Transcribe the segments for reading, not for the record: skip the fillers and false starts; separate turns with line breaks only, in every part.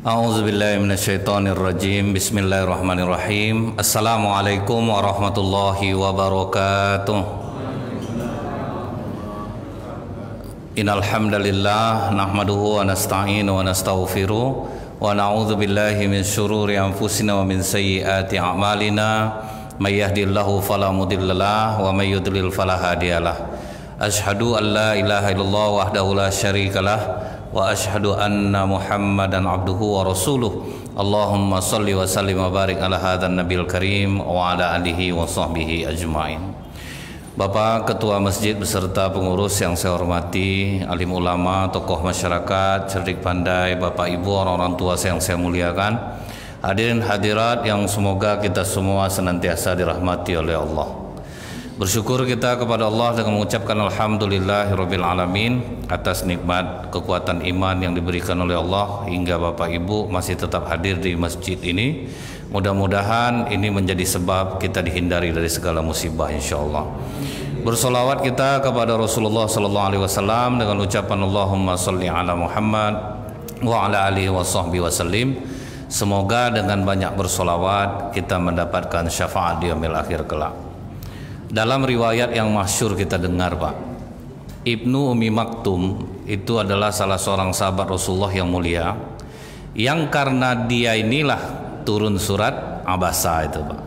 A'udzubillahiminasyaitonirrajim. Bismillahirrahmanirrahim. Assalamualaikum warahmatullahi wabarakatuh. Innal hamdalillah nahmaduhu wa nasta'inu wa nastaghfiruh wa na'udzu billahi min syururi anfusina wa min sayyiati a'malina. May yahdihillahu fala mudhillalah wa may yudlil fala hadiyalah. Asyhadu an la ilaha illallah wahdahu la syarikalah wa asyhadu anna Muhammadan abduhu wa rasuluh. Allahumma salli wa sallim wa barik ala hadzal nabiyil karim wa ala alihi wa sahbihi ajmain. Bapak Ketua Masjid beserta pengurus yang saya hormati, alim ulama, tokoh masyarakat, cerdik pandai, Bapak Ibu, orang-orang tua yang saya muliakan, hadirin hadirat yang semoga kita semua senantiasa dirahmati oleh Allah. Bersyukur kita kepada Allah dengan mengucapkan alhamdulillahirabbil alamin atas nikmat kekuatan iman yang diberikan oleh Allah hingga Bapak Ibu masih tetap hadir di masjid ini. Mudah-mudahan ini menjadi sebab kita dihindari dari segala musibah insyaallah. Bersolawat kita kepada Rasulullah sallallahu alaihi wasallam dengan ucapan Allahumma sholli ala Muhammad wa ala alihi wa sahbihi wasallim. Semoga dengan banyak bersolawat kita mendapatkan syafaat di yaumil akhir kelak. Dalam riwayat yang masyhur kita dengar, Pak, Ibnu Ummi Maktum itu adalah salah seorang sahabat Rasulullah yang mulia, yang karena dia inilah turun surat Abasa itu, Pak.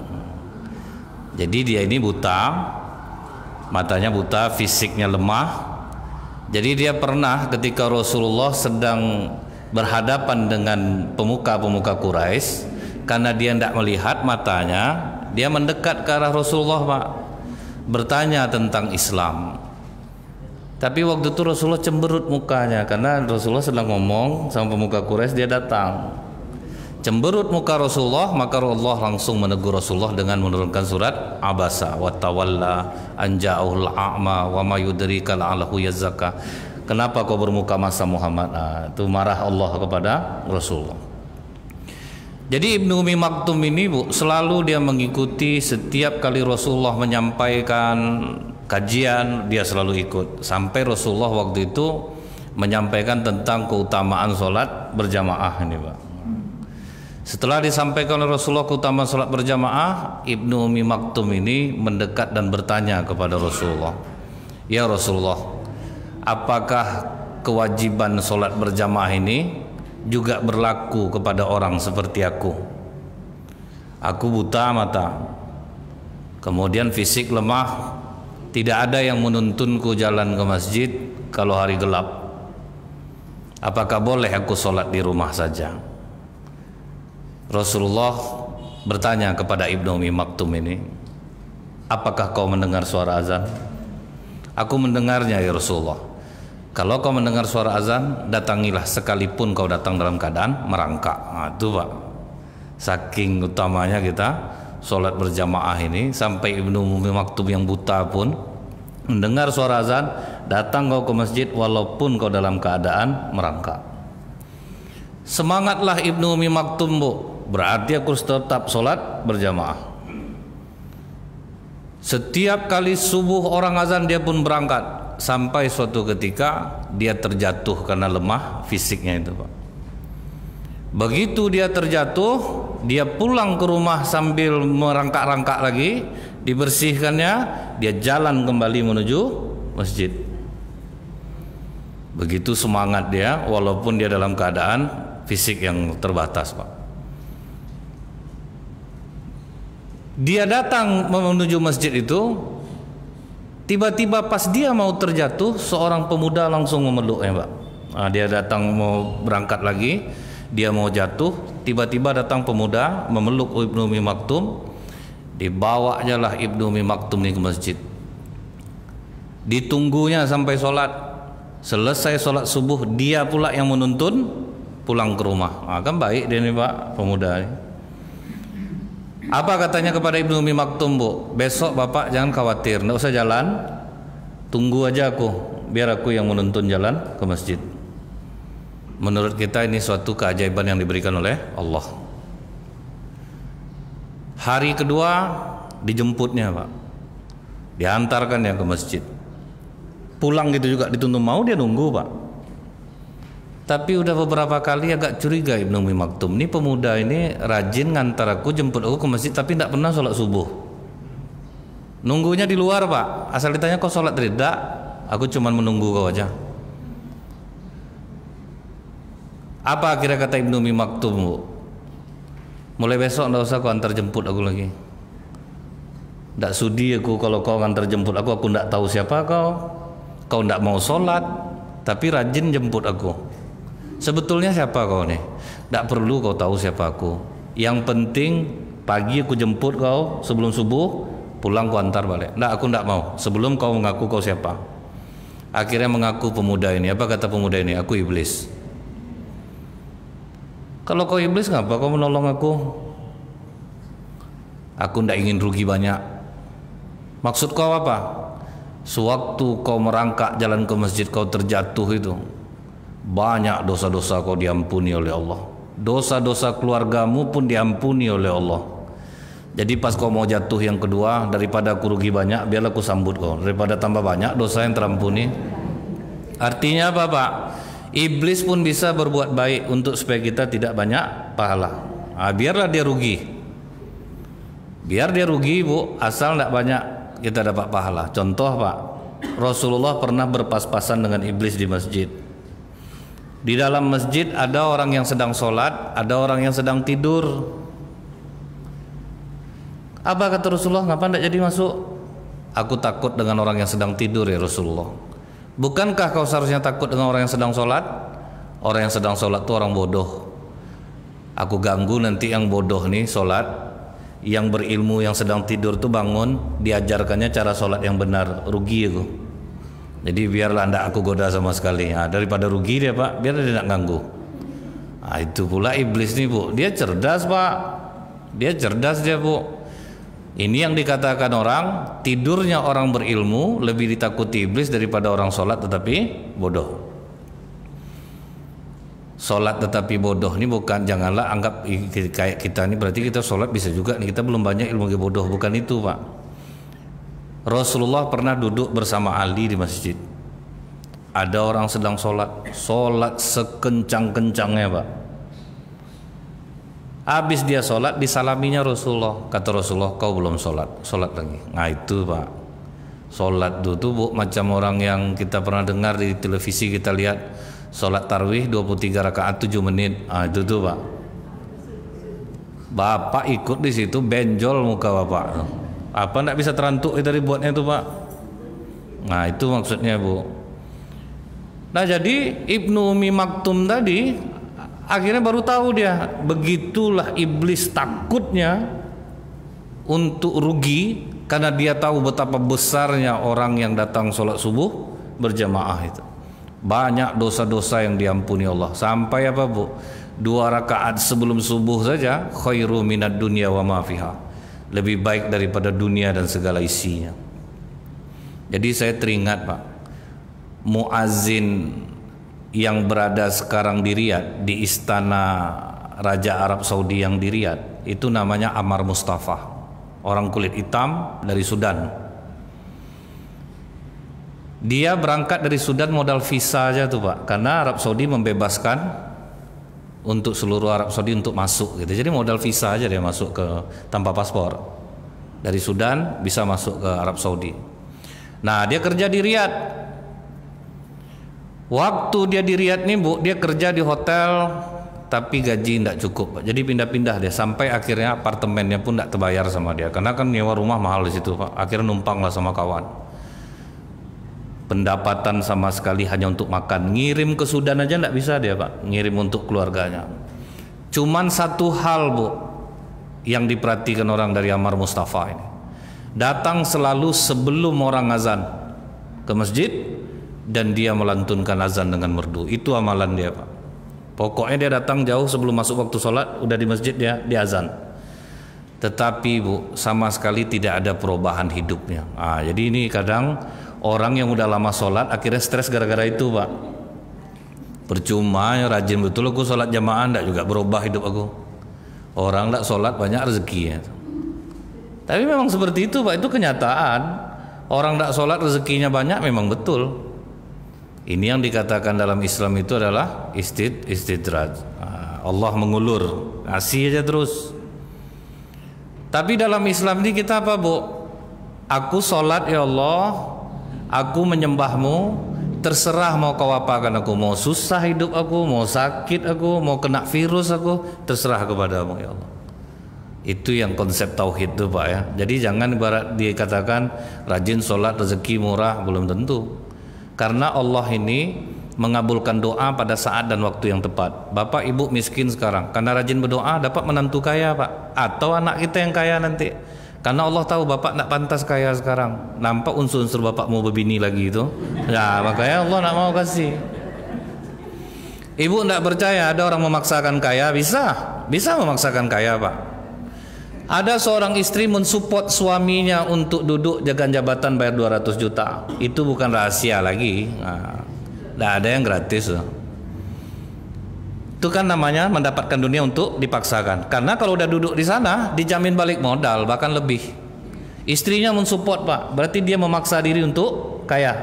Jadi dia ini buta, matanya buta, fisiknya lemah. Jadi dia pernah ketika Rasulullah sedang berhadapan dengan pemuka-pemuka Quraisy, karena dia tidak melihat matanya, dia mendekat ke arah Rasulullah, Pak, bertanya tentang Islam. Tapi waktu itu Rasulullah cemberut mukanya karena Rasulullah sedang ngomong sama pemuka Quraisy, dia datang. Cemberut muka Rasulullah, maka Allah langsung menegur Rasulullah dengan menurunkan surat Abasa wa tawalla an ja'ahul a'ma wa ma yudrika la'allahu yazakka. Kenapa kau bermuka masa Muhammad? Itu marah Allah kepada Rasulullah. Jadi Ibnu Ummi Maktum ini, Bu, selalu dia mengikuti setiap kali Rasulullah menyampaikan kajian, dia selalu ikut. Sampai Rasulullah waktu itu menyampaikan tentang keutamaan sholat berjamaah ini, Pak. Setelah disampaikan oleh Rasulullah keutamaan sholat berjamaah, Ibnu Ummi Maktum ini mendekat dan bertanya kepada Rasulullah, "Ya Rasulullah, apakah kewajiban sholat berjamaah ini juga berlaku kepada orang seperti aku? Aku buta mata, kemudian fisik lemah, tidak ada yang menuntunku jalan ke masjid kalau hari gelap. Apakah boleh aku sholat di rumah saja?" Rasulullah bertanya kepada Ibnu Ummi Maktum ini, "Apakah kau mendengar suara azan?" "Aku mendengarnya ya Rasulullah." "Kalau kau mendengar suara azan, datangilah sekalipun kau datang dalam keadaan merangkak." Itu, Pak, saking utamanya kita sholat berjamaah ini, sampai Ibnu Ummi Maktum yang buta pun mendengar suara azan, datang kau ke masjid walaupun kau dalam keadaan merangkak. Semangatlah Ibnu Ummi Maktum, Bu, berarti aku harus tetap sholat berjamaah. Setiap kali subuh orang azan dia pun berangkat. Sampai suatu ketika dia terjatuh karena lemah fisiknya itu, Pak. Begitu dia terjatuh, dia pulang ke rumah sambil merangkak-rangkak lagi, dibersihkannya, dia jalan kembali menuju masjid. Begitu semangat dia walaupun dia dalam keadaan fisik yang terbatas, Pak. Dia datang menuju masjid itu, tiba-tiba pas dia mau terjatuh, seorang pemuda langsung memeluknya, Pak. Dia datang mau berangkat lagi, dia mau jatuh, tiba-tiba datang pemuda memeluk Ibnu Ummi Maktum. Dibawanya lah Ibnu Ummi Maktum ini ke masjid. Ditunggunya sampai sholat. Selesai sholat subuh, dia pula yang menuntun pulang ke rumah. Kan baik dia nih, Pak, pemuda ini. Apa katanya kepada Ibnu Ummi Maktum, Bu? "Besok Bapak jangan khawatir, tidak usah jalan, tunggu aja aku, biar aku yang menuntun jalan ke masjid." Menurut kita ini suatu keajaiban yang diberikan oleh Allah. Hari kedua dijemputnya, Pak, diantarkan ya ke masjid. Pulang gitu juga dituntun, mau dia nunggu, Pak. Tapi udah beberapa kali agak curiga Ibnu Umi Maktum. Ini pemuda ini rajin ngantar aku, jemput aku ke masjid, tapi tidak pernah sholat subuh. Nunggunya di luar Pak. Asal ditanya kau sholat tidak, aku cuma menunggu kau aja. Apa akhirnya kata Ibnu Umi Maktum, Bu? Mulai besok nggak usah kau antar jemput aku lagi. Nggak sudi aku kalau kau antar jemput aku nggak tahu siapa kau. Kau nggak mau sholat, tapi rajin jemput aku. Sebetulnya siapa kau nih? Nggak perlu kau tahu siapa aku. Yang penting pagi aku jemput kau sebelum subuh, pulang kau antar balik. Nggak, aku nggak mau. Sebelum kau mengaku kau siapa. Akhirnya mengaku pemuda ini. Apa kata pemuda ini? Aku iblis. Kalau kau iblis, ngapa kau menolong aku? Aku ndak ingin rugi banyak. Maksud kau apa? Sewaktu kau merangkak jalan ke masjid kau terjatuh itu, banyak dosa-dosa kau diampuni oleh Allah. Dosa-dosa keluargamu pun diampuni oleh Allah. Jadi pas kau mau jatuh yang kedua, daripada aku rugi banyak, biarlah aku sambut kau. Daripada tambah banyak dosa yang terampuni. Artinya apa Pak? Iblis pun bisa berbuat baik untuk supaya kita tidak banyak pahala. Biarlah dia rugi. Biar dia rugi Bu, asal tidak banyak kita dapat pahala. Contoh Pak, Rasulullah pernah berpas-pasan dengan iblis di masjid. Di dalam masjid ada orang yang sedang sholat, ada orang yang sedang tidur. Apa kata Rasulullah? Ngapa tidak jadi masuk? Aku takut dengan orang yang sedang tidur ya Rasulullah. Bukankah kau seharusnya takut dengan orang yang sedang sholat? Orang yang sedang sholat itu orang bodoh. Aku ganggu nanti yang bodoh nih sholat. Yang berilmu yang sedang tidur tuh bangun, diajarkannya cara sholat yang benar. Rugi aku. Jadi biarlah ndak aku goda sama sekali. Daripada rugi dia Pak, biar dia tidak ganggu. Itu pula iblis nih Bu. Dia cerdas Pak. Dia cerdas dia Bu. Ini yang dikatakan orang, tidurnya orang berilmu lebih ditakuti iblis daripada orang sholat tetapi bodoh. Sholat tetapi bodoh ini bukan, janganlah anggap kayak kita ini berarti kita sholat bisa juga nih, kita belum banyak ilmu bodoh, bukan itu Pak. Rasulullah pernah duduk bersama Ali di masjid. Ada orang sedang sholat sekencang-kencangnya Pak. Habis dia sholat, disalaminya Rasulullah. Kata Rasulullah, kau belum sholat lagi. Nah itu Pak, sholat itu Bu, macam orang yang kita pernah dengar di televisi, kita lihat sholat tarwih 23 rakaat 7 menit. Itu tuh Pak. Bapak ikut di situ, benjol muka Bapak. Apa enggak bisa terantuk kita dibuatnya itu Pak. Nah itu maksudnya Bu. Nah jadi Ibnu Umi Maktum tadi akhirnya baru tahu dia, begitulah iblis takutnya untuk rugi karena dia tahu betapa besarnya orang yang datang sholat subuh berjamaah itu. Banyak dosa-dosa yang diampuni Allah. Sampai apa Bu? 2 rakaat sebelum subuh saja khairu minad dunya wa ma fiha. Lebih baik daripada dunia dan segala isinya. Jadi saya teringat Pak, muazin yang berada sekarang di Riyadh, di istana Raja Arab Saudi yang di Riyadh, itu namanya Ammar Mustafa. Orang kulit hitam dari Sudan. Dia berangkat dari Sudan modal visa aja tuh Pak, karena Arab Saudi membebaskan untuk seluruh Arab Saudi untuk masuk gitu. Jadi modal visa aja dia masuk ke tanpa paspor. Dari Sudan bisa masuk ke Arab Saudi. Nah, dia kerja di Riyadh. Waktu dia di Riyadh nih Bu, dia kerja di hotel tapi gaji tidak cukup Pak. Jadi pindah-pindah dia sampai akhirnya apartemennya pun tidak terbayar sama dia, karena kan nyewa rumah mahal di situ Pak. Akhirnya numpang lah sama kawan. Pendapatan sama sekali hanya untuk makan. Ngirim ke Sudan aja tidak bisa dia Pak, ngirim untuk keluarganya. Cuman satu hal Bu yang diperhatikan orang dari Ammar Mustafa ini, datang selalu sebelum orang azan ke masjid dan dia melantunkan azan dengan merdu. Itu amalan dia Pak. Pokoknya dia datang jauh sebelum masuk waktu sholat, udah di masjid dia azan. Tetapi Bu, sama sekali tidak ada perubahan hidupnya. Jadi ini kadang orang yang udah lama sholat akhirnya stres gara-gara itu Pak. Percuma ya rajin betul aku sholat jamaah, enggak juga berubah hidup aku. Orang enggak sholat banyak rezekinya. Tapi memang seperti itu Pak, itu kenyataan. Orang enggak sholat rezekinya banyak memang betul. Ini yang dikatakan dalam Islam itu adalah istidraj. Allah mengulur, kasih aja terus. Tapi dalam Islam ini kita apa, Bu? Aku sholat ya Allah, aku menyembahmu, terserah mau kau apakan aku, mau susah hidup aku, mau sakit aku, mau kena virus aku, terserah kepadamu ya Allah. Itu yang konsep tauhid itu, Pak ya. Jadi jangan ibarat dikatakan rajin sholat rezeki murah, belum tentu. Karena Allah ini mengabulkan doa pada saat dan waktu yang tepat. Bapak ibu miskin sekarang, karena rajin berdoa dapat menantu kaya, Pak. Atau anak kita yang kaya nanti. Karena Allah tahu bapak nak pantas kaya sekarang. Nampak unsur-unsur bapak mau berbini lagi itu. Ya makanya Allah nak mau kasih. Ibu tidak percaya ada orang memaksakan kaya? Bisa memaksakan kaya, Pak. Ada seorang istri mensupport suaminya untuk duduk jaga jabatan bayar 200 juta. Itu bukan rahasia lagi. Tidak ada yang gratis. Itu kan namanya mendapatkan dunia untuk dipaksakan. Karena kalau udah duduk di sana dijamin balik modal, bahkan lebih. Istrinya mensupport, Pak. Berarti dia memaksa diri untuk kaya.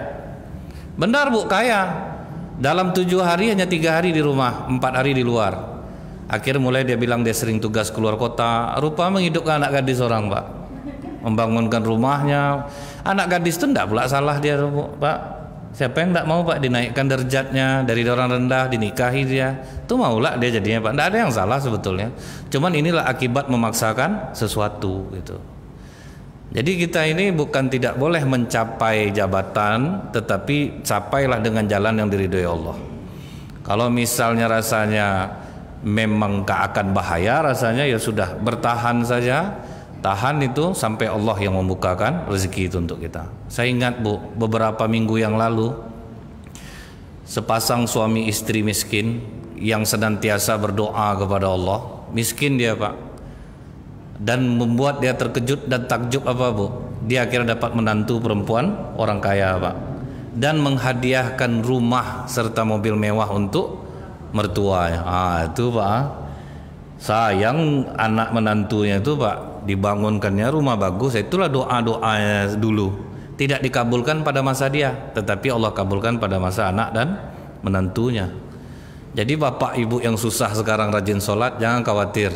Benar, Bu, kaya. Dalam 7 hari hanya 3 hari di rumah, 4 hari di luar. Akhir mulai dia bilang dia sering tugas keluar kota. Rupa menghidupkan anak gadis orang, Pak. Membangunkan rumahnya. Anak gadis itu tidak pula salah dia, Pak. Siapa yang tidak mau, Pak, dinaikkan derajatnya dari orang rendah, dinikahi dia. Itu maulah dia jadinya, Pak. Tidak ada yang salah sebetulnya. Cuman inilah akibat memaksakan sesuatu gitu. Jadi kita ini bukan tidak boleh mencapai jabatan, tetapi capailah dengan jalan yang diridhoi Allah. Kalau misalnya rasanya memang akan bahaya, rasanya ya sudah bertahan saja. Tahan itu sampai Allah yang membukakan rezeki itu untuk kita. Saya ingat, Bu, beberapa minggu yang lalu sepasang suami istri miskin yang senantiasa berdoa kepada Allah. Miskin dia, Pak. Dan membuat dia terkejut dan takjub apa, Bu? Dia akhirnya dapat menantu perempuan orang kaya, Pak. Dan menghadiahkan rumah serta mobil mewah untuk mertuanya. Itu, Pak. Sayang anak menantunya itu, Pak, dibangunkannya rumah bagus. Itulah doa-doanya dulu. Tidak dikabulkan pada masa dia, tetapi Allah kabulkan pada masa anak dan menantunya. Jadi bapak ibu yang susah sekarang rajin sholat, jangan khawatir.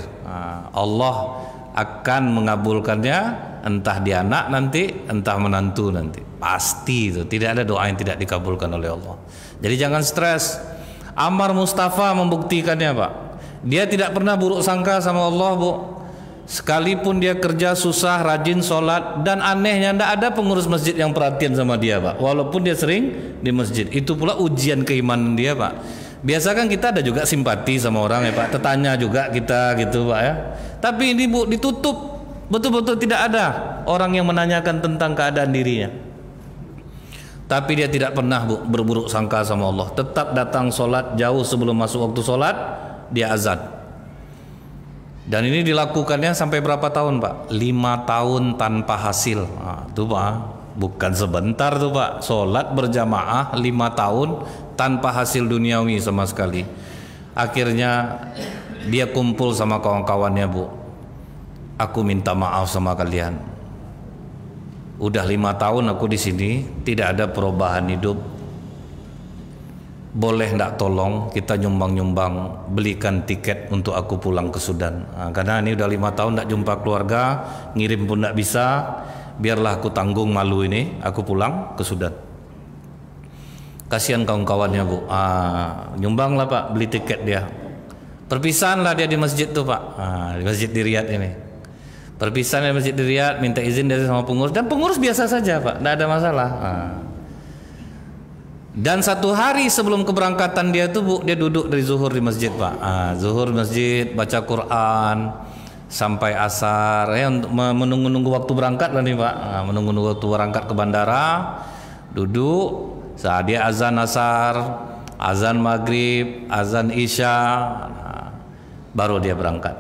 Allah akan mengabulkannya, entah di anak nanti, entah menantu nanti. Pasti itu. Tidak ada doa yang tidak dikabulkan oleh Allah. Jadi jangan stres. Ammar Mustafa membuktikannya, Pak. Dia tidak pernah buruk sangka sama Allah, Bu. Sekalipun dia kerja susah, rajin sholat, dan anehnya tidak ada pengurus masjid yang perhatian sama dia, Pak. Walaupun dia sering di masjid. Itu pula ujian keimanan dia, Pak. Biasa kan kita ada juga simpati sama orang ya, Pak. Tertanya juga kita gitu, Pak ya. Tapi ini, Bu, ditutup. Betul-betul tidak ada orang yang menanyakan tentang keadaan dirinya. Tapi dia tidak pernah, Bu, berburuk sangka sama Allah. Tetap datang sholat jauh sebelum masuk waktu sholat, dia azan. Dan ini dilakukannya sampai berapa tahun, Pak? 5 tahun tanpa hasil. Itu, Pak, bukan sebentar tuh, Pak. Sholat berjamaah 5 tahun tanpa hasil duniawi sama sekali. Akhirnya dia kumpul sama kawan-kawannya, Bu. Aku minta maaf sama kalian. Udah 5 tahun aku di sini, tidak ada perubahan hidup. Boleh ndak tolong kita nyumbang-nyumbang, belikan tiket untuk aku pulang ke Sudan. Karena ini udah 5 tahun ndak jumpa keluarga, ngirim pun ndak bisa. Biarlah aku tanggung malu ini, aku pulang ke Sudan. Kasihan kawan-kawannya, Bu. Nyumbanglah, Pak, beli tiket dia. Perpisahan lah dia di masjid tuh, Pak. Di masjid di Riyadh ini. Perpisahan di masjid di Riyadh, minta izin dari sama pengurus, dan pengurus biasa saja, Pak, ndak ada masalah. Dan 1 hari sebelum keberangkatan dia tuh, Bu, dia duduk dari zuhur di masjid, Pak. Zuhur masjid, baca Quran sampai asar, untuk menunggu-nunggu waktu berangkat lah nih, Pak. Menunggu-nunggu waktu berangkat ke bandara, duduk. Saat dia azan asar, azan maghrib, azan isya, baru dia berangkat.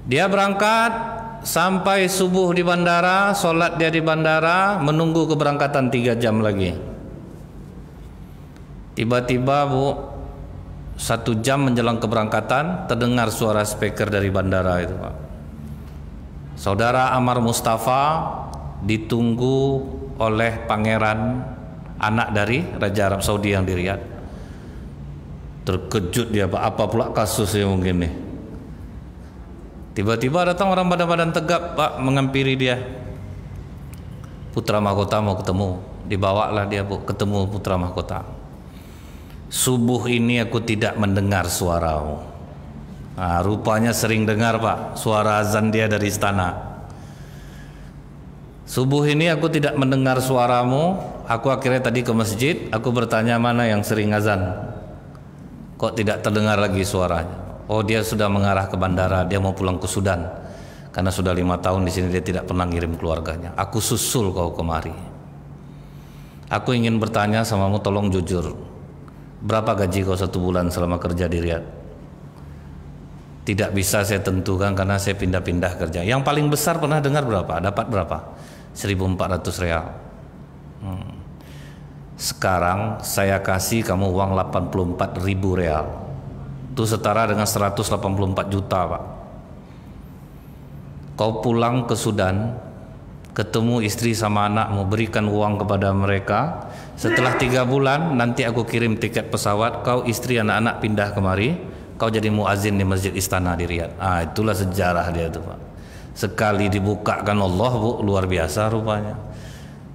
Dia berangkat sampai subuh di bandara, sholat dia di bandara, menunggu keberangkatan 3 jam lagi. Tiba-tiba, Bu, 1 jam menjelang keberangkatan, terdengar suara speaker dari bandara itu, Pak. Saudara Ammar Mustafa ditunggu oleh Pangeran anak dari Raja Arab Saudi yang di Riyadh. Terkejut dia, Pak, apa pula kasusnya mungkin nih. Tiba-tiba datang orang badan-badan tegap, Pak, menghampiri dia. Putra mahkota mau ketemu. Dibawalah dia, Bu, ketemu putra mahkota. Subuh ini aku tidak mendengar suaramu. Nah, rupanya sering dengar, Pak, suara azan dia dari istana. Subuh ini aku tidak mendengar suaramu. Aku akhirnya tadi ke masjid, aku bertanya mana yang sering azan. Kok tidak terdengar lagi suaranya? Oh, dia sudah mengarah ke bandara, dia mau pulang ke Sudan. Karena sudah 5 tahun di sini dia tidak pernah ngirim keluarganya. Aku susul kau kemari. Aku ingin bertanya samamu, tolong jujur. Berapa gaji kau 1 bulan selama kerja di Riyadh? Tidak bisa saya tentukan karena saya pindah-pindah kerja. Yang paling besar pernah dengar berapa? Dapat berapa? 1.400 real. Sekarang saya kasih kamu uang 84.000 real. Itu setara dengan 184 juta, Pak. Kau pulang ke Sudan, ketemu istri sama anakmu, berikan uang kepada mereka. Setelah 3 bulan nanti aku kirim tiket pesawat, kau istri anak-anak pindah kemari, kau jadi muazin di Masjid Istana di Riyadh. Itulah sejarah dia itu, Pak. Sekali dibukakan Allah, Bu, luar biasa rupanya.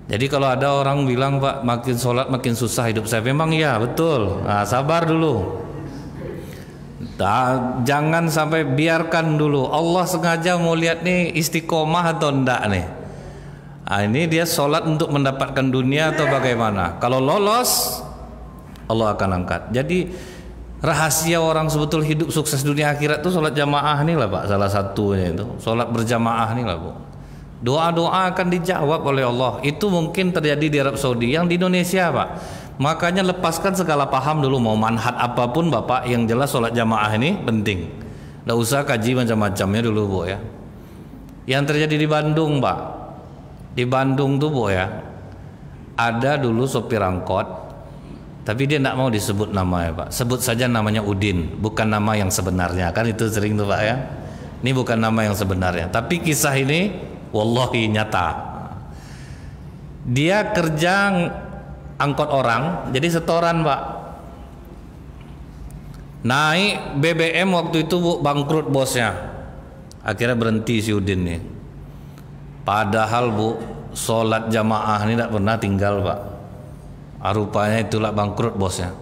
Jadi kalau ada orang bilang, Pak, makin sholat makin susah hidup saya, memang iya, betul. Sabar dulu. Jangan sampai, biarkan dulu. Allah sengaja mau lihat nih istiqomah atau enggak nih. Ini dia sholat untuk mendapatkan dunia atau bagaimana? Kalau lolos, Allah akan angkat. Jadi rahasia orang sebetul hidup sukses dunia akhirat itu sholat jamaah nih lah, Pak. Salah satunya itu sholat berjamaah nih lah, Bu. Doa-doa akan dijawab oleh Allah. Itu mungkin terjadi di Arab Saudi. Yang di Indonesia, Pak, makanya lepaskan segala paham dulu, mau manhat apapun, Bapak, yang jelas sholat jamaah ini penting. Nggak usah kaji macam-macamnya dulu, Bu, ya. Yang terjadi di Bandung, Pak, di Bandung tuh, Bu, ya, ada dulu sopir angkot, tapi dia nggak mau disebut namanya, Pak. Sebut saja namanya Udin, bukan nama yang sebenarnya. Kan itu sering tuh, Pak, ya. Ini bukan nama yang sebenarnya. Tapi kisah ini wallahi nyata. Dia kerja angkot orang, jadi setoran, Pak. Naik BBM waktu itu, Bu, bangkrut bosnya. Akhirnya berhenti si Udin nih. Padahal, Bu, sholat jamaah ini tidak pernah tinggal, Pak. Rupanya itulah bangkrut bosnya.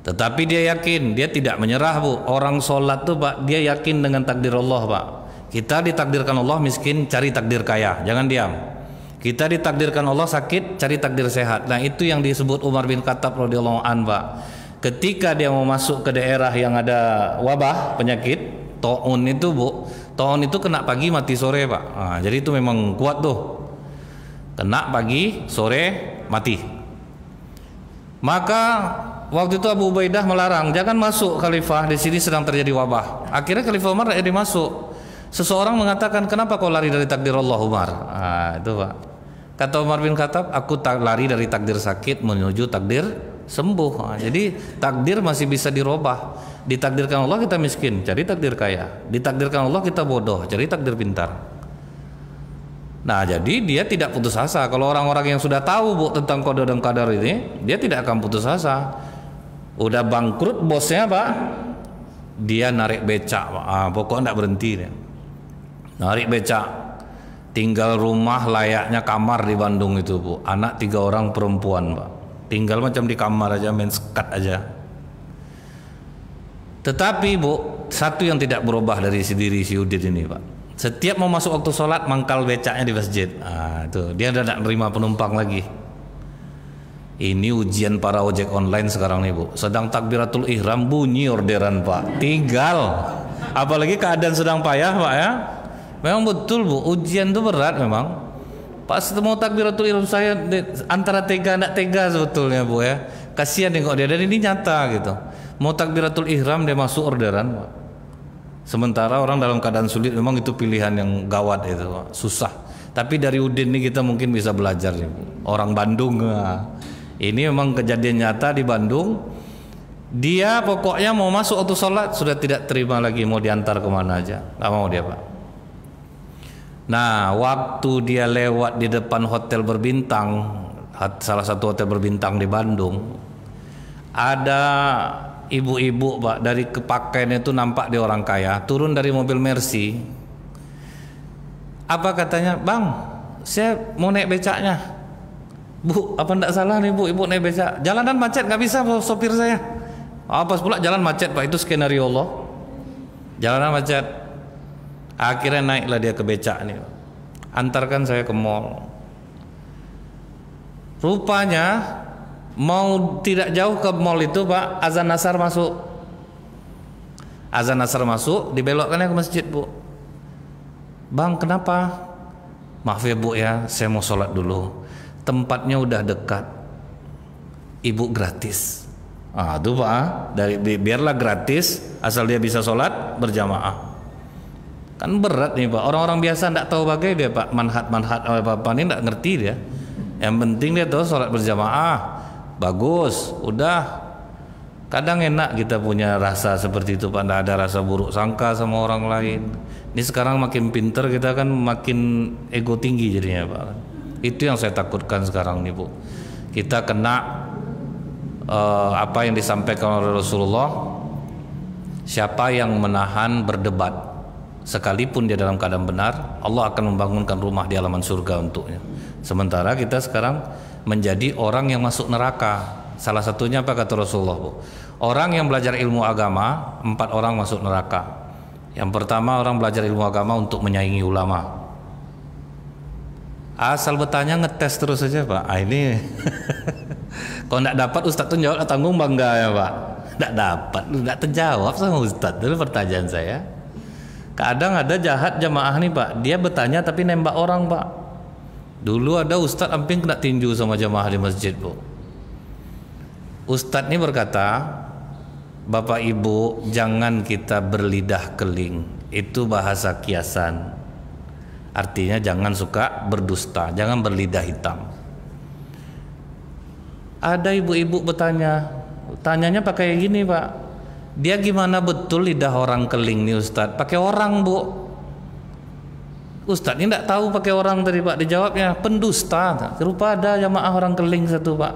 Tetapi dia yakin, dia tidak menyerah, Bu. Orang sholat tuh, Pak, dia yakin dengan takdir Allah, Pak. Kita ditakdirkan Allah miskin, cari takdir kaya, jangan diam. Kita ditakdirkan Allah sakit, cari takdir sehat. Nah, itu yang disebut Umar bin Khattab radhiyallahu anhu, Pak. Ketika dia mau masuk ke daerah yang ada wabah penyakit taun itu, Bu, taun itu kena pagi mati sore, Pak. Jadi itu memang kuat tuh. Kena pagi, sore mati. Maka waktu itu Abu Ubaidah melarang, jangan masuk khalifah, di sini sedang terjadi wabah. Akhirnya Khalifah Umar jadi masuk. Seseorang mengatakan, kenapa kau lari dari takdir Allah, Umar? Itu, Pak. Kata Umar bin Khattab, aku lari dari takdir sakit menuju takdir sembuh. Jadi takdir masih bisa dirubah. Ditakdirkan Allah kita miskin, cari takdir kaya. Ditakdirkan Allah kita bodoh, cari takdir pintar. Nah, jadi dia tidak putus asa. Kalau orang-orang yang sudah tahu, Bu, tentang qada dan qadar ini, dia tidak akan putus asa. Udah bangkrut bosnya, Pak, dia narik becak, Pak. Pokoknya tidak berhenti dia. Narik becak, tinggal rumah layaknya kamar di Bandung itu, Bu. Anak 3 orang perempuan, Pak. Tinggal macam di kamar aja, main sekat aja. Tetapi, Bu, satu yang tidak berubah dari diri si Udin ini, Pak. Setiap mau masuk waktu sholat, mangkal becaknya di masjid. Itu dia udah tidak nerima penumpang lagi. Ini ujian para ojek online sekarang nih, Bu. Sedang takbiratul ihram bunyi orderan, Pak. Tinggal. Apalagi keadaan sedang payah, Pak, ya. Memang betul, Bu, ujian itu berat memang. Pas mau takbiratul ihram saya antara tega tidak tega sebetulnya, Bu, ya. Kasihan nengok dia, dan ini nyata gitu. Mau takbiratul ihram dia masuk orderan, Pak. Sementara orang dalam keadaan sulit, memang itu pilihan yang gawat itu, Pak. Susah. Tapi dari Udin ini kita mungkin bisa belajar, ya, Bu. Orang Bandung. Ini memang kejadian nyata di Bandung. Dia pokoknya mau masuk waktu sholat sudah tidak terima lagi, mau diantar kemana aja, nggak mau dia, Pak. Nah, waktu dia lewat di depan hotel berbintang, salah satu hotel berbintang di Bandung. Ada ibu-ibu Pak, dari kepakaiannya itu nampak dia orang kaya, turun dari mobil Mercy. Apa katanya, "Bang, saya mau naik becaknya." "Bu, apa enggak salah nih Bu, ibu naik becak? Jalanan macet, nggak bisa sopir saya." "Apa pula jalan macet Pak, itu skenario Allah. Jalanan macet." Akhirnya naiklah dia ke becak nih, "Antarkan saya ke mall." Rupanya mau tidak jauh ke mall itu Pak, azan asar masuk. Azan asar masuk, dibelokkannya ke masjid Bu. "Bang, kenapa?" "Maaf ya Bu ya, saya mau sholat dulu. Tempatnya udah dekat. Ibu gratis." Itu Pak, biarlah gratis asal dia bisa sholat berjamaah. Kan berat nih Pak, orang-orang biasa tidak tahu bagai dia Pak, manhat apa ini tidak ngerti dia. Yang penting dia tahu sholat berjamaah, bagus, udah. Kadang enak kita punya rasa seperti itu Pak, tidak ada rasa buruk sangka sama orang lain. Ini sekarang makin pinter kita kan makin ego tinggi jadinya Pak. Itu yang saya takutkan sekarang nih Bu. Kita kena apa yang disampaikan oleh Rasulullah, siapa yang menahan berdebat sekalipun dia dalam keadaan benar, Allah akan membangunkan rumah di halaman surga untuknya. Sementara kita sekarang menjadi orang yang masuk neraka. Salah satunya apa kata Rasulullah Bu? Orang yang belajar ilmu agama, 4 orang masuk neraka. Yang pertama, orang belajar ilmu agama untuk menyaingi ulama. Asal bertanya ngetes terus saja Pak. Ini kalau tidak dapat Ustadz tuh jawab tanggung bangga ya Pak. Tidak dapat, tidak terjawab sama Ustadz. Itu pertanyaan saya. Kadang ada jahat jamaah nih Pak, dia bertanya tapi nembak orang Pak. Dulu ada Ustadz hampir kena tinju sama jamaah di masjid Bu. Ustadz ini berkata, "Bapak Ibu, jangan kita berlidah keling." Itu bahasa kiasan. Artinya jangan suka berdusta, jangan berlidah hitam. Ada ibu-ibu bertanya, tanyanya pakai gini Pak, "Dia gimana betul lidah orang keling nih Ustadz?" "Pakai orang Bu." Ustadz ini tidak tahu pakai orang tadi Pak. Dijawabnya, "Pendusta." Rupa ada jamaah orang keling satu Pak,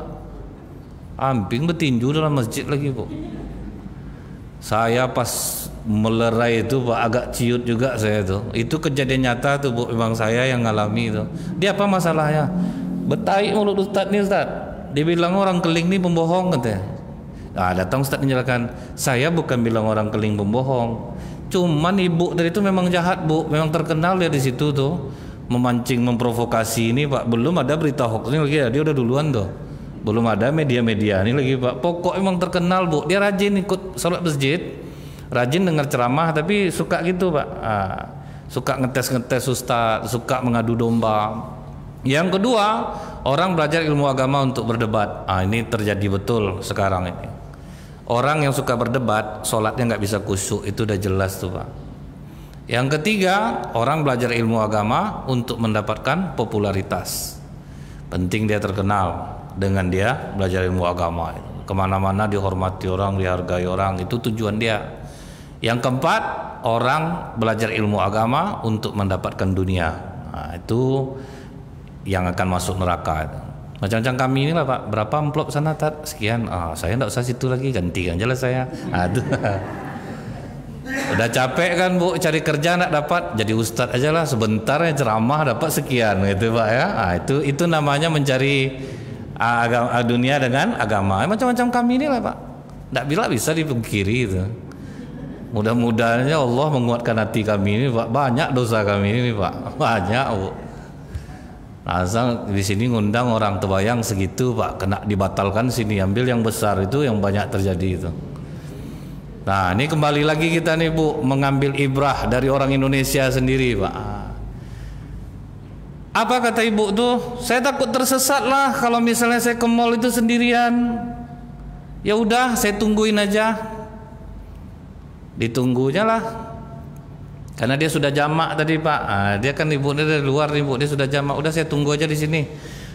amping bertinju dalam masjid lagi Bu. Saya pas melerai itu Pak, agak ciut juga saya tuh. Itu kejadian nyata tuh Bu, memang saya yang ngalami itu. "Dia apa masalahnya?" "Betai mulut Ustadz nih Ustadz. Dibilang orang keling nih pembohong," katanya. Datang Ustadz menjelaskan, "Saya bukan bilang orang keling pembohong. Cuman ibu dari itu memang jahat Bu, memang terkenal dia di situ tuh, memancing, memprovokasi ini Pak. Belum ada berita hoax ini lagi ya, dia udah duluan tuh. Belum ada media-media ini lagi Pak. Pokok emang terkenal Bu, dia rajin ikut sholat masjid, rajin dengar ceramah, tapi suka gitu Pak. Suka ngetes Ustadz, suka mengadu domba. Yang kedua, orang belajar ilmu agama untuk berdebat. Ini terjadi betul sekarang ini. Orang yang suka berdebat, sholatnya nggak bisa khusyuk, itu udah jelas tuh Pak. Yang ketiga, orang belajar ilmu agama untuk mendapatkan popularitas. Penting dia terkenal dengan dia belajar ilmu agama. Kemana-mana dihormati orang, dihargai orang, itu tujuan dia. Yang keempat, orang belajar ilmu agama untuk mendapatkan dunia. Itu yang akan masuk neraka. Macam-macam kami inilah Pak, berapa amplop sana Tat? Sekian. Saya enggak usah situ lagi, gantikan jelas saya. Aduh. Udah capek kan Bu, cari kerja enggak dapat, jadi ustadz aja lah, sebentar ya ceramah dapat sekian gitu Pak ya. Itu namanya mencari dunia dengan agama. Macam-macam kami inilah Pak. Enggak bisa dipungkiri itu. Mudah-mudahan Allah menguatkan hati kami ini Pak. Banyak dosa kami ini Pak, banyak Bu. Asal di sini ngundang orang terbayang segitu Pak, kena dibatalkan sini, ambil yang besar itu yang banyak terjadi itu. Nah ini kembali lagi kita nih Bu, mengambil ibrah dari orang Indonesia sendiri Pak. Apa kata ibu tuh? "Saya takut tersesat lah kalau misalnya saya ke mall itu sendirian." Ya udah, saya tungguin aja. Ditunggunya lah. Karena dia sudah jamak tadi Pak. Dia kan ibu dia dari luar, ibu dia sudah jamak. Udah saya tunggu aja di sini.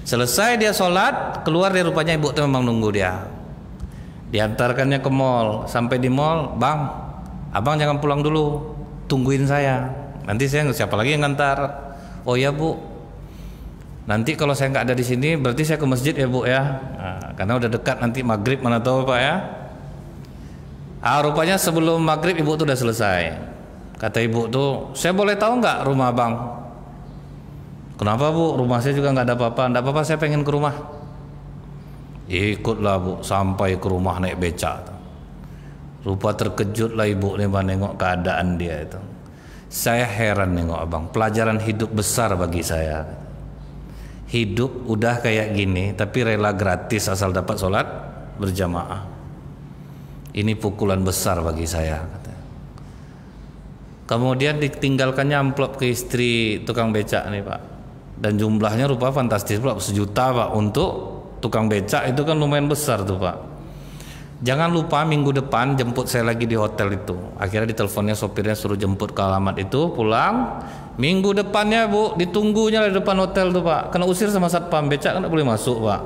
Selesai dia sholat, keluar dia rupanya ibu itu memang nunggu dia. Diantarkannya ke mall. Sampai di mall, "Bang, abang jangan pulang dulu, tungguin saya. Nanti saya siapa lagi yang ngantar." "Oh ya Bu." Nanti kalau saya nggak ada di sini berarti saya ke masjid ya Bu ya. Nah, karena udah dekat nanti maghrib, mana tahu Pak ya. Rupanya sebelum maghrib ibu tuh udah selesai. Kata ibu tuh, saya boleh tahu nggak rumah abang? Kenapa Bu? Rumah saya juga nggak ada apa-apa. Nggak apa-apa, saya pengen ke rumah. Ikutlah Bu sampai ke rumah naik becak. Rupa terkejutlah ibu nih nengok keadaan dia itu. Saya heran nengok abang, pelajaran hidup besar bagi saya. Hidup udah kayak gini tapi rela gratis asal dapat sholat berjamaah. Ini pukulan besar bagi saya. Kemudian ditinggalkannya amplop ke istri tukang becak nih Pak. Dan jumlahnya rupa fantastis Pak, 1 juta Pak untuk tukang becak itu kan lumayan besar tuh Pak. Jangan lupa minggu depan jemput saya lagi di hotel itu. Akhirnya diteleponnya sopirnya suruh jemput ke alamat itu, pulang. Minggu depannya Bu, ditunggunya di depan hotel tuh Pak. Kena usir sama satpam, becak kan tak boleh masuk Pak.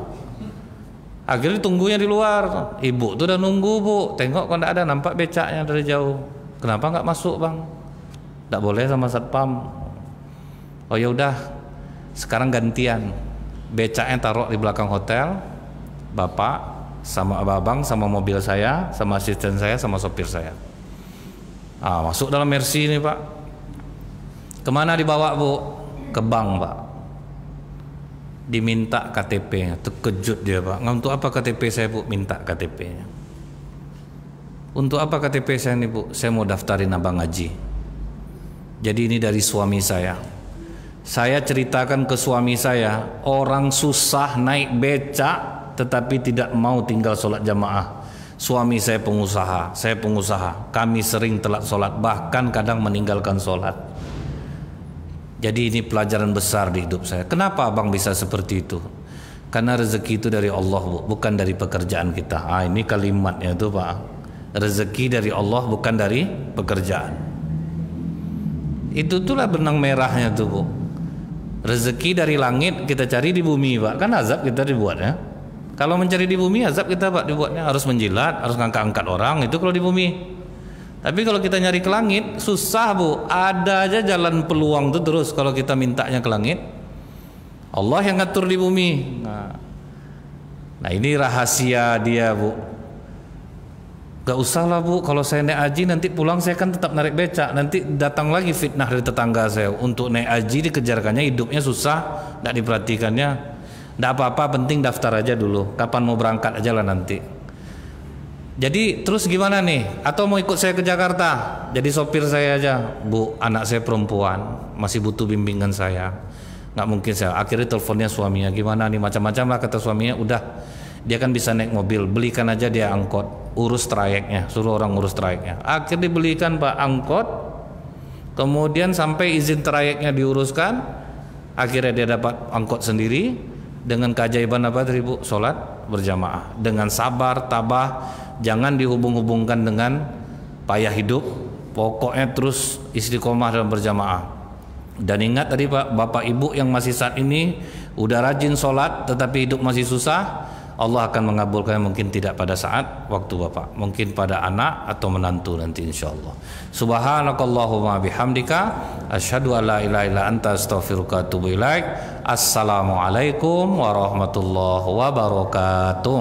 Akhirnya ditunggunya di luar. Ibu tuh udah nunggu Bu, tengok kok enggak ada, nampak becaknya dari jauh. Kenapa nggak masuk Bang? Enggak boleh sama satpam. Oh ya udah, sekarang gantian. Becaknya taruh di belakang hotel. Bapak sama abang sama mobil saya, sama asisten saya, sama sopir saya. Masuk dalam Mercy ini Pak. Kemana dibawa Bu? Ke bank Pak. Diminta KTP-nya. Terkejut dia Pak. Untuk apa KTP saya Bu? Minta KTP-nya. Untuk apa KTP saya ini Bu? Saya mau daftarin abang ngaji. Jadi ini dari suami saya. Saya ceritakan ke suami saya, orang susah naik becak tetapi tidak mau tinggal sholat jamaah. Suami saya pengusaha, kami sering telat sholat, bahkan kadang meninggalkan sholat. Jadi ini pelajaran besar di hidup saya. Kenapa abang bisa seperti itu? Karena rezeki itu dari Allah Bu, bukan dari pekerjaan kita. Ini kalimatnya itu Pak. Rezeki dari Allah bukan dari pekerjaan. Itulah benang merahnya tuh Bu. Rezeki dari langit kita cari di bumi Pak. Kan azab kita dibuatnya. Kalau mencari di bumi azab kita Pak dibuatnya, harus menjilat, harus ngangkat-angkat orang, itu kalau di bumi. Tapi kalau kita nyari ke langit susah Bu, ada aja jalan peluang tuh terus kalau kita mintanya ke langit. Allah yang ngatur di bumi. Nah ini rahasia dia Bu. Gak usah lah Bu, kalau saya naik haji nanti pulang saya kan tetap narik becak. Nanti datang lagi fitnah dari tetangga saya, untuk naik haji dikejarkannya, hidupnya susah, gak diperhatikannya. Nggak apa-apa, penting daftar aja dulu. Kapan mau berangkat aja lah nanti. Jadi terus gimana nih? Atau mau ikut saya ke Jakarta? Jadi sopir saya aja. Bu, anak saya perempuan, masih butuh bimbingan saya. Nggak mungkin saya. Akhirnya teleponnya suaminya. Gimana nih? Macam-macam lah kata suaminya. Udah, dia kan bisa naik mobil. Belikan aja dia angkot. Urus trayeknya. Suruh orang urus trayeknya. Akhirnya dibelikan Pak angkot. Kemudian sampai izin trayeknya diuruskan. Akhirnya dia dapat angkot sendiri. Dengan keajaiban apa dari Bu? Sholat berjamaah. Dengan sabar, tabah, jangan dihubung-hubungkan dengan payah hidup. Pokoknya terus istiqomah dalam berjamaah. Dan ingat tadi Pak, Bapak Ibu yang masih saat ini udah rajin sholat tetapi hidup masih susah, Allah akan mengabulkan, mungkin tidak pada saat waktu Bapak, mungkin pada anak atau menantu nanti insyaallah. Subhanakallahumma bihamdika asyhadu an la ilaha illa anta astaghfiruka wa atubu ilaik. Assalamualaikum warahmatullahi wabarakatuh.